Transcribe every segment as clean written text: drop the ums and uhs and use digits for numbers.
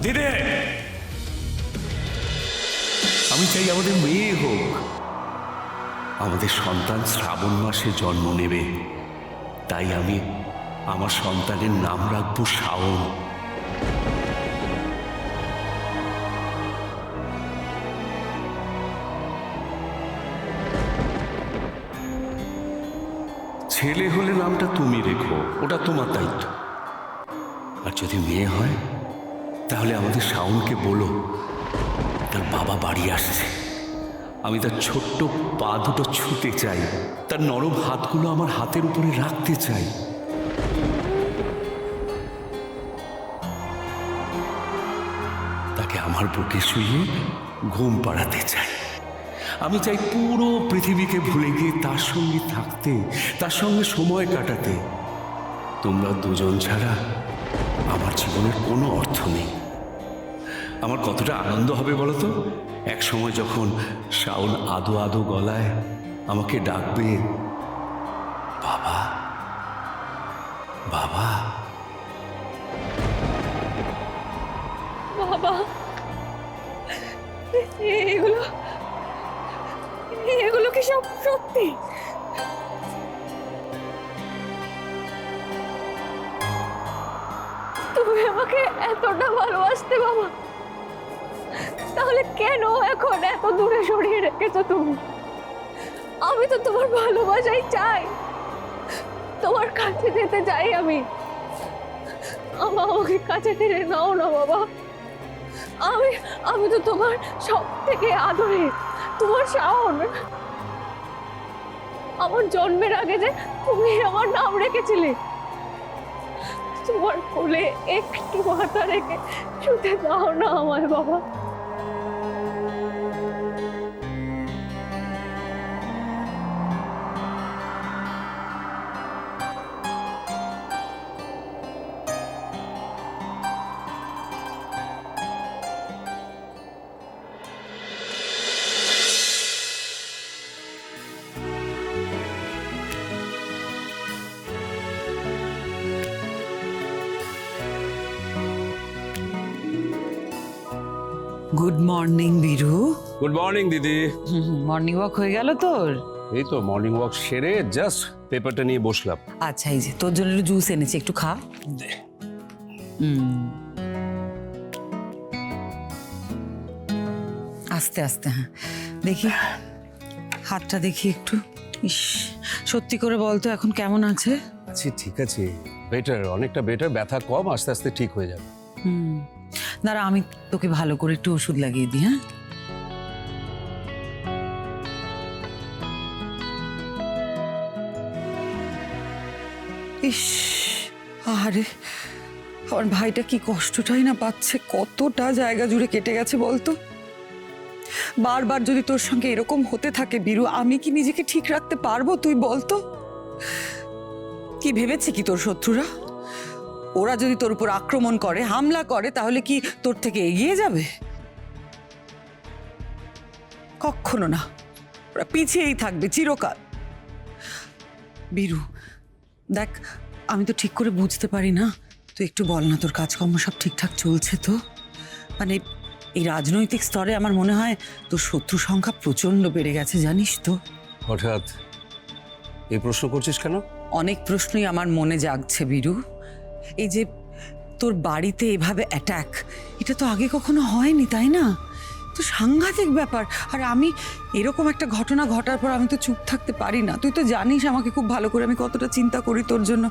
দিদি, আমি চাই আমাদের মেয়ে হোক। আমাদের সন্তান শ্রাবণ মাসে জন্ম নেবে, তাই আমি আমার সন্তানের নাম রাখবো শাওন। ছেলে হলে নামটা তুমি রেখো, ওটা তোমার দায়িত্ব। আর যদি মেয়ে হয় তাহলে আমাদের শাওনকে বলো তার বাবা বাড়ি আসছে। আমি তার ছোট্ট পা দুটো ছুঁতে চাই, তার নরম হাতগুলো আমার হাতের উপরে রাখতে চাই। তাকে আমার বুকে শুয়ে ঘুম পাড়াতে চাই। আমি চাই পুরো পৃথিবীকে ভুলে গিয়ে তার সঙ্গে থাকতে, তার সঙ্গে সময় কাটাতে। তোমরা দুজন ছাড়া আমার জীবনের কোনো অর্থ নেই। আমার কতটা আনন্দ হবে বলো তো, এক সময় যখন শাওন আদো আদো গলায় আমাকে ডাকবে, বাবা বাবা। বাবা, এগুলো এগুলো কি সব সত্যি? তুমি আমাকে এতটা ভালোবাসতে বাবা, তাহলে কেন এখন এত দূরে সরিয়ে রেখেছো তুমি? আমি তো তোমার ভালোবাসাই চাই, তোমার কাছে যেতে চাই আমি। আমাকে কাছে টেনে নাও না বাবা। আমি তো তোমার সব থেকে আদরে, তোমার শাওন। আমার জন্মের আগে যে তুমি আমার নাম রেখেছিলে, তোমার কোলে একটু মাথা রেখে শুতে দাও না আমায় বাবা। গুড মর্নিং বীরু। গুড মর্নিং দিদি। মর্নিং ওয়াক হয়ে গেল তোর? এই তো মর্নিং ওয়াক সেরে জাস্ট পেপারটা নিয়ে বসলাম। আচ্ছা, এই যে তোর জন্য একটু জুস এনেছি, একটু খা। আস্তে আস্তে, হ্যাঁ দেখি হাতটা দেখি একটু। ইস, সত্যি করে বলতো এখন কেমন আছে? আচ্ছা ঠিক আছে, বেটার, অনেকটা বেটার, ব্যথা কম, আস্তে আস্তে ঠিক হয়ে যাবে। দাঁড়া, আমি তোকে ভালো করে একটু ওষুধ লাগিয়ে দিই। হ্যাঁ, ইস, আরে আমার ভাইটা কি কষ্টটাই না পাচ্ছে, কতটা জায়গা জুড়ে কেটে গেছে বলতো। বারবার যদি তোর সঙ্গে এরকম হতে থাকে বীরু, আমি কি নিজেকে ঠিক রাখতে পারবো তুই বলতো? কি ভেবেছে কি তোর শত্রুরা? ওরা যদি তোর উপর আক্রমণ করে, হামলা করে, তাহলে কি তোর থেকে এগিয়ে যাবে? কখনো না, ওরা পিছিয়েই থাকবে চিরকাল। বীরু দেখ, আমি তো ঠিক করে বুঝতে পারি না, তুই একটু বল না, তোর কাজকর্ম সব ঠিকঠাক চলছে তো? মানে এই রাজনৈতিক স্তরে আমার মনে হয় তোর শত্রু সংখ্যা প্রচন্ড বেড়ে গেছে, জানিস তো? হঠাৎ এই প্রশ্ন করছিস কেন? অনেক প্রশ্নই আমার মনে জাগছে বীরু। এই যে তোর বাড়িতে এভাবে অ্যাটাক, এটা তো আগে কখনো হয়নি, তাই না? তো সাংঘাতিক ব্যাপার। আর আমি এরকম একটা ঘটনা ঘটার পর আমি তো চুপ থাকতে পারি না। তুই তো জানিস আমাকে খুব ভালো করে, আমি কতটা চিন্তা করি তোর জন্য।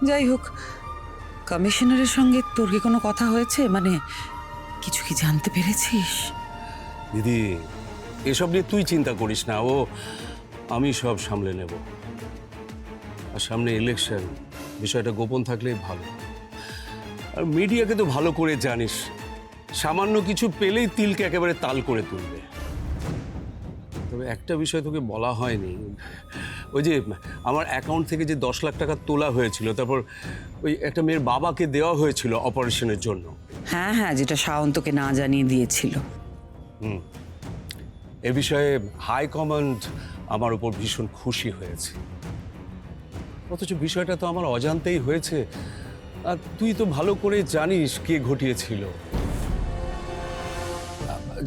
যাই হোক, কমিশনারের সঙ্গে তোর কি কোনো কথা হয়েছে? মানে কিছু কি জানতে পেরেছিস? দিদি, এসব নিয়ে তুই চিন্তা করিস না, আমি সব সামলে নেব। আর সামনে ইলেকশন, বিষয়টা গোপন থাকলেই ভালো। আর মিডিয়াকে তো ভালো করে জানিস, সামান্য কিছু পেলেই তিলকে একেবারে তাল করে তুলবে। তবে একটা বিষয় তোকে বলা হয়নি, ওই যে আমার অ্যাকাউন্ট থেকে যে 10 লাখ টাকা তোলা হয়েছিল, তারপর ওই একটা মেয়ের বাবাকে দেওয়া হয়েছিল অপারেশনের জন্য। হ্যাঁ হ্যাঁ, যেটা শাওন তোকে না জানিয়ে দিয়েছিল। এ বিষয়ে হাই কমান্ড আমার উপর ভীষণ খুশি হয়েছে। অথচ বিষয়টা তো আমার অজান্তেই হয়েছে, আর তুই তো ভালো করে জানিস কে ঘটিয়েছিল।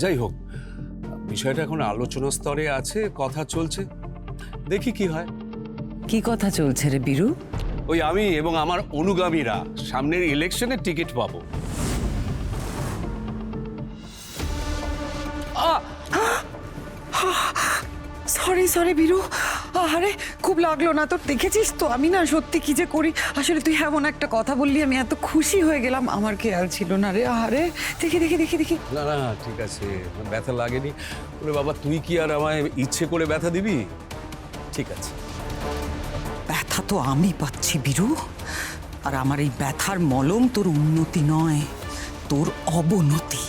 যাই হোক, বিষয়টা এখন আলোচনা স্তরে আছে, কথা চলছে, দেখি কি হয়। কি কথা চলছে রে বীরু? ওই আমি এবং আমার অনুগামীরা সামনের ইলেকশনের টিকিট পাবো। সরি সরি বীরু, আরে খুব লাগলো না তোর? দেখেছিস তো আমি না সত্যি কি যে করি। আসলে তুই এমন একটা কথা বললি, আমি এত খুশি হয়ে গেলাম, আমার খেয়াল ছিল না রে। আরে দেখি দেখি দেখি দেখি। না না ঠিক আছে, ব্যথা লাগেনি। ওরে বাবা, তুই কি আর আমায় ইচ্ছে করে ব্যথা দিবি? ঠিক আছে। ব্যথা তো আমি পাচ্ছি বীরু, আর আমার এই ব্যথার মলম তোর উন্নতি নয়, তোর অবনতি।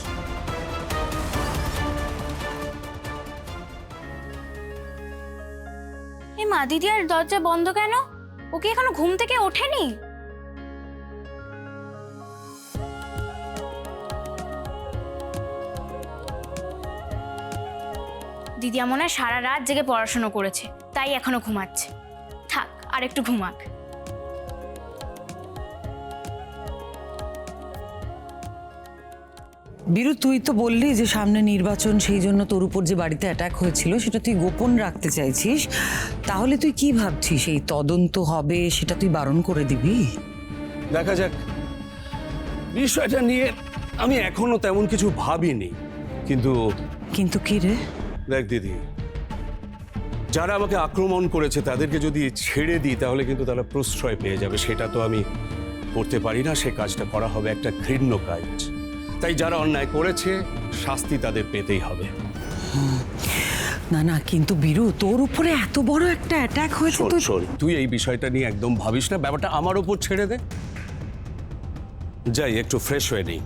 এই মা, দিদি আর দরজা বন্ধ কেন? ওকে এখনো ঘুম থেকে ওঠেনি? দিদি মনে হয় সারা রাত জেগে পড়াশোনা করেছে, তাই এখনো ঘুমাচ্ছে। থাক, আর একটু ঘুমাক। বীরু, তুই তো বললি যে সামনে নির্বাচন, সেই জন্য তোর উপর যে বাড়িতে অ্যাটাক হয়েছিল সেটা তুই গোপন রাখতে চাইছিস। তাহলে তুই কি ভাবছিস, এই তদন্ত হবে সেটা তুই বারণ করে দিবি? দেখা যাক, বিষয়টা নিয়ে আমি এখনো তেমন কিছু ভাবিনি, কিন্তু কিন্তু কি রে? দেখ দিদি, যারা আমাকে আক্রমণ করেছে তাদেরকে যদি ছেড়ে দিই তাহলে কিন্তু তারা প্রশ্রয় পেয়ে যাবে। সেটা তো আমি করতে পারি না, সে কাজটা করা হবে একটা ঘৃণ্য কাজ। তাই যারা অন্যায় করেছে শাস্তি তাদের পেতেই হবে। না না, কিন্তু বীরু, তোর উপরে এত বড় একটা অ্যাটাক হয়েছে তো। তুই এই বিষয়টা নিয়ে একদম ভাবিস না, ব্যাপারটা আমার উপর ছেড়ে দে। যাই একটু ফ্রেশ হয়ে নেই।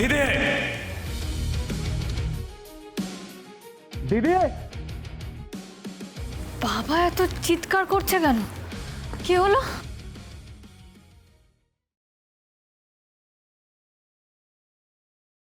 দিদি, দিদি, বাবা এত চিৎকার করছে কেন? কি হলো?